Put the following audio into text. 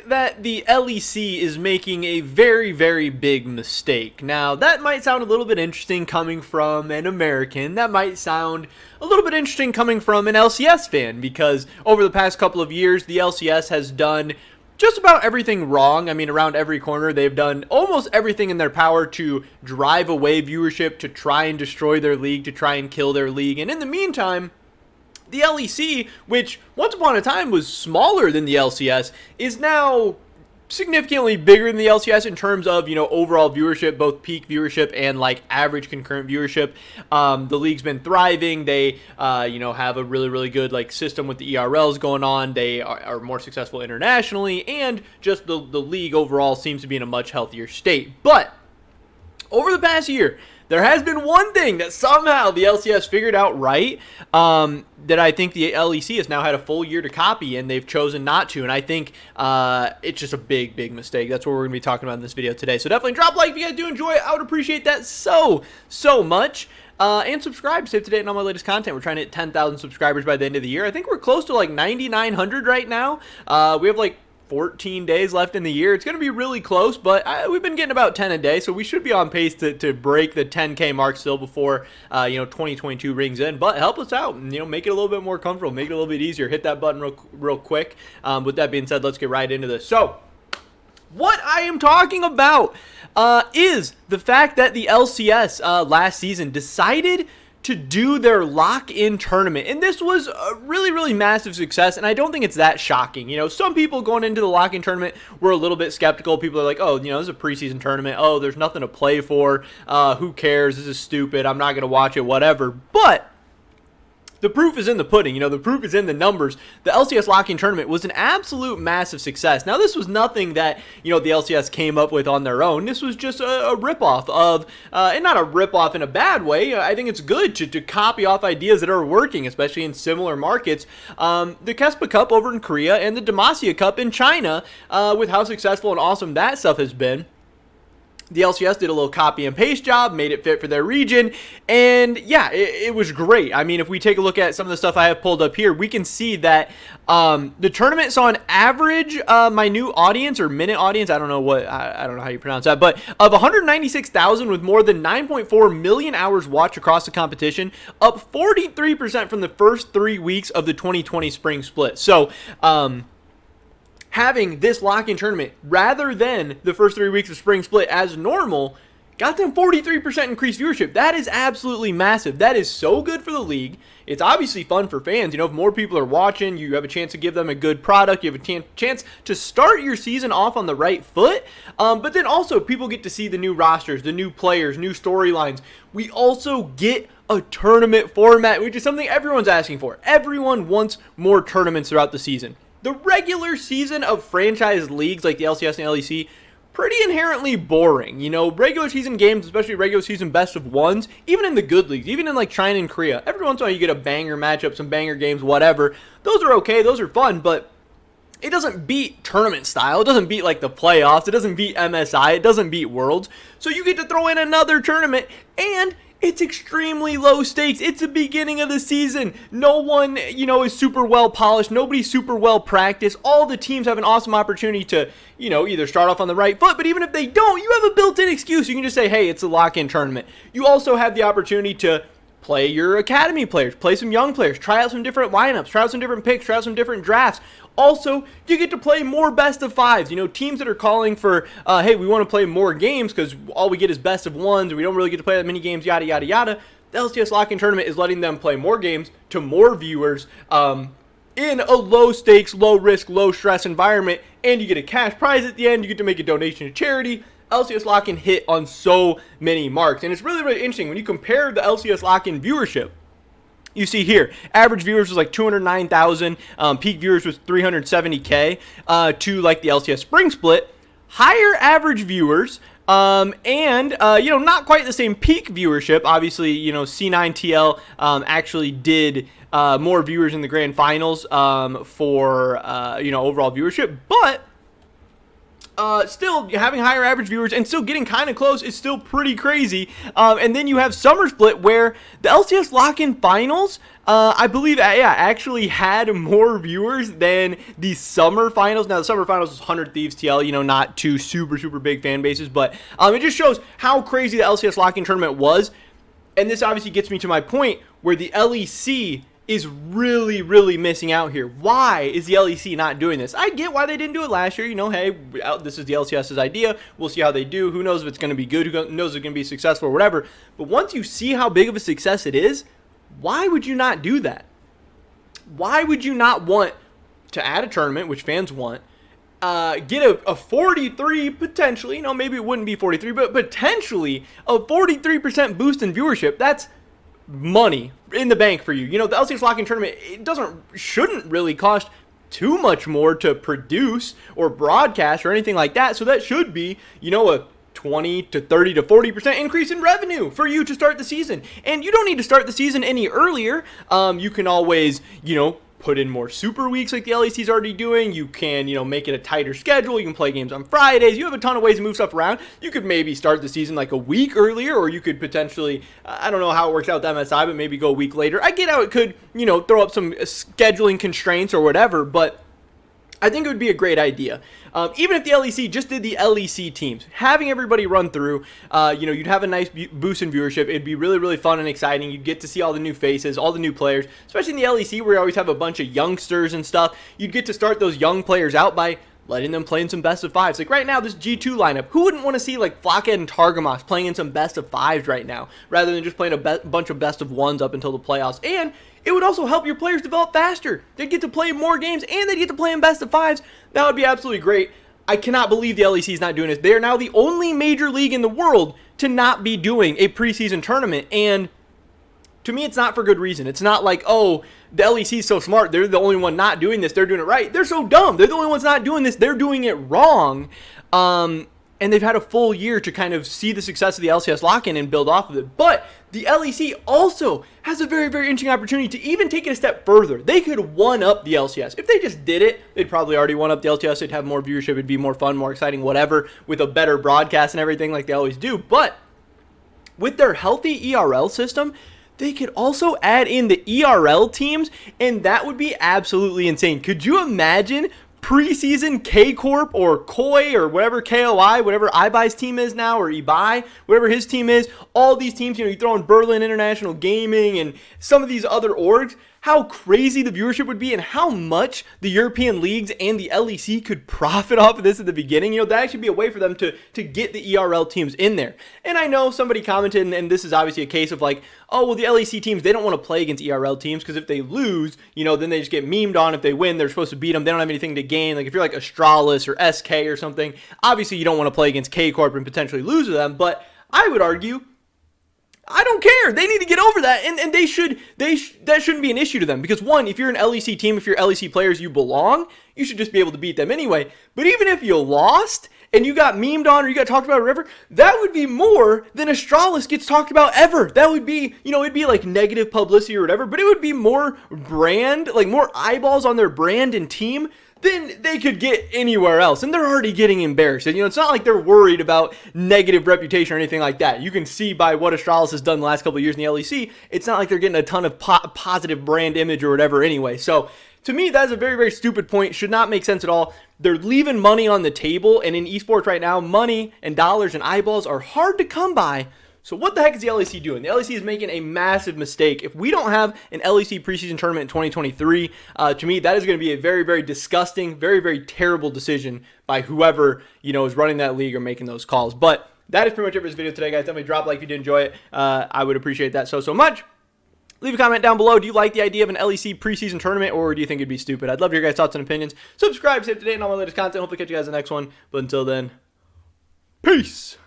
that the LEC is making a very, very big mistake. Now, that might sound a little bit interesting coming from an American. That might sound a little bit interesting coming from an LCS fan, because over the past couple of years, the LCS has done just about everything wrong. I mean, around every corner, they've done almost everything in their power to drive away viewership, to try and destroy their league, to try and kill their league. And in the meantime, the LEC, which once upon a time was smaller than the LCS, is now significantly bigger than the LCS in terms of, overall viewership, both peak viewership and like average concurrent viewership. The league's been thriving. They, have a really, really good like system with the ERLs going on. They are more successful internationally, and just the league overall seems to be in a much healthier state. But over the past year, there has been one thing that somehow the LCS figured out right, that I think the LEC has now had a full year to copy, and they've chosen not to. And I think it's just a big, big mistake. That's what we're going to be talking about in this video today. So definitely drop a like if you guys do enjoy it. I would appreciate that so much. And subscribe to stay up to date on all my latest content. We're trying to hit 10,000 subscribers by the end of the year. I think we're close to like 9,900 right now. We have like 14 days left in the year. It's going to be really close, but we've been getting about 10 a day, so we should be on pace to break the 10K mark still before 2022 rings in. But help us out and make it a little bit more comfortable, make it a little bit easier. Hit that button real quick. With that being said, let's get right into this. So what I am talking about is the fact that the LCS last season decided to do their lock-in tournament. And this was a really, really massive success, and I don't think it's that shocking. Some people going into the lock-in tournament were a little bit skeptical. People are like, oh, this is a preseason tournament. Oh, there's nothing to play for. Who cares? This is stupid. I'm not going to watch it, whatever. But the proof is in the pudding. The proof is in the numbers. The LCS lock-in tournament was an absolute massive success. Now, this was nothing that, the LCS came up with on their own. This was just a ripoff of, and not a ripoff in a bad way. I think it's good to copy off ideas that are working, especially in similar markets. The Kespa Cup over in Korea and the Demacia Cup in China, with how successful and awesome that stuff has been. The LCS did a little copy and paste job, made it fit for their region, and yeah, it was great. I mean, if we take a look at some of the stuff I have pulled up here, we can see that the tournament saw an average my new audience or minute audience, I don't know how you pronounce that, but of 196,000 with more than 9.4 million hours watched across the competition, up 43% from the first 3 weeks of the 2020 spring split. So, having this lock-in tournament rather than the first 3 weeks of spring split as normal got them 43% increased viewership. That is absolutely massive. That is so good for the league. It's obviously fun for fans. If more people are watching, you have a chance to give them a good product. You have a chance to start your season off on the right foot. But then also people get to see the new rosters, the new players, new storylines. We also get a tournament format, which is something everyone's asking for. Everyone wants more tournaments throughout the season. The regular season of franchise leagues like the LCS and LEC, pretty inherently boring. Regular season games, especially regular season best of ones, even in the good leagues, even in like China and Korea, every once in a while you get a banger matchup, some banger games, whatever. Those are okay, those are fun, but it doesn't beat tournament style. It doesn't beat like the playoffs. It doesn't beat MSI. It doesn't beat Worlds. So you get to throw in another tournament, and it's extremely low stakes. It's the beginning of the season. No one, is super well polished. Nobody's super well practiced. All the teams have an awesome opportunity to, either start off on the right foot, but even if they don't, you have a built-in excuse. You can just say, hey, it's a lock-in tournament. You also have the opportunity to play your academy players, play some young players, try out some different lineups, try out some different picks, try out some different drafts. Also, you get to play more best of fives. Teams that are calling for, hey, we want to play more games because all we get is best of ones, and we don't really get to play that many games, yada, yada, yada. The LCS lock-in tournament is letting them play more games to more viewers in a low-stakes, low-risk, low-stress environment, and you get a cash prize at the end. You get to make a donation to charity. LCS lock-in hit on so many marks, and it's really, really interesting when you compare the LCS lock-in viewership. You see here, average viewers was like 209,000, peak viewers was 370K, to like the LCS Spring Split. Higher average viewers, and not quite the same peak viewership. Obviously, C9TL actually did more viewers in the grand finals for overall viewership, but still having higher average viewers and still getting kind of close is still pretty crazy. And then you have Summer Split, where the LCS lock-in finals, I believe, actually had more viewers than the summer finals. Now, the summer finals was 100 Thieves TL, not two super big fan bases, but it just shows how crazy the LCS lock-in tournament was. And this obviously gets me to my point where the LEC is really missing out here. Why is the LEC not doing this? I get why they didn't do it last year. Hey, this is the LCS's idea. We'll see how they do. Who knows if it's going to be good? Who knows if it's going to be successful or whatever. But once you see how big of a success it is, why would you not do that? Why would you not want to add a tournament, which fans want, get a 43, potentially, maybe it wouldn't be 43, but potentially a 43% boost in viewership? That's money in the bank for you. The LCS lock-in tournament, it shouldn't really cost too much more to produce or broadcast or anything like that. So that should be, a 20 to 30 to 40% increase in revenue for you to start the season. And you don't need to start the season any earlier. You can always, put in more super weeks like the LEC is already doing. You can, make it a tighter schedule. You can play games on Fridays. You have a ton of ways to move stuff around. You could maybe start the season like a week earlier, or you could potentially, I don't know how it works out with MSI, but maybe go a week later. I get how it could, throw up some scheduling constraints or whatever, but I think it would be a great idea. Even if the LEC just did the LEC teams, having everybody run through, you'd have a nice boost in viewership. It'd be really fun and exciting. You'd get to see all the new faces, all the new players, especially in the LEC where you always have a bunch of youngsters and stuff. You'd get to start those young players out by letting them play in some best of fives. Like right now, this G2 lineup, who wouldn't want to see like Flockhead and Targamas playing in some best of fives right now, rather than just playing a bunch of best of ones up until the playoffs? And it would also help your players develop faster. They'd get to play more games, and they'd get to play in best of fives. That would be absolutely great. I cannot believe the LEC is not doing this. They are now the only major league in the world to not be doing a preseason tournament, and to me, it's not for good reason. It's not like, oh, the LEC is so smart, they're the only one not doing this, they're doing it right. They're so dumb. They're the only ones not doing this, they're doing it wrong. And they've had a full year to kind of see the success of the LCS lock-in and build off of it. But the LEC also has a very interesting opportunity to even take it a step further. They could one-up the LCS. If they just did it, they'd probably already one-up the LCS. They'd have more viewership. It'd be more fun, more exciting, whatever, with a better broadcast and everything like they always do. But with their healthy ERL system, they could also add in the ERL teams, and that would be absolutely insane. Could you imagine preseason K-Corp or Koi or whatever KOI, whatever Ibai's team is now, or Ibai, whatever his team is, all these teams, you throw in Berlin International Gaming and some of these other orgs, how crazy the viewership would be and how much the European leagues and the LEC could profit off of this at the beginning. That actually be a way for them to get the ERL teams in there. And I know somebody commented, and this is obviously a case of like, oh, well, the LEC teams, they don't want to play against ERL teams because if they lose, then they just get memed on. If they win, they're supposed to beat them. They don't have anything to gain. Like if you're like Astralis or SK or something, obviously you don't want to play against K-Corp and potentially lose to them. But I would argue, I don't care. They need to get over that, and that shouldn't be an issue to them. Because one, if you're an LEC team, if you're LEC players, you belong. You should just be able to beat them anyway. But even if you lost and you got memed on or you got talked about or whatever, that would be more than Astralis gets talked about ever. That would be, it'd be like negative publicity or whatever, but it would be more brand, like more eyeballs on their brand and team than they could get anywhere else. And they're already getting embarrassed. And, it's not like they're worried about negative reputation or anything like that. You can see by what Astralis has done the last couple of years in the LEC, it's not like they're getting a ton of positive brand image or whatever anyway. So to me, that is a very stupid point. Should not make sense at all. They're leaving money on the table. And in esports right now, money and dollars and eyeballs are hard to come by. So what the heck is the LEC doing? The LEC is making a massive mistake. If we don't have an LEC preseason tournament in 2023, to me, that is going to be a very disgusting, very terrible decision by whoever, is running that league or making those calls. But that is pretty much it for this video today, guys. Definitely drop a like if you did enjoy it. I would appreciate that so much. Leave a comment down below. Do you like the idea of an LEC preseason tournament, or do you think it'd be stupid? I'd love to hear your guys' thoughts and opinions. Subscribe, stay up to date on all my latest content. Hopefully catch you guys in the next one. But until then, peace.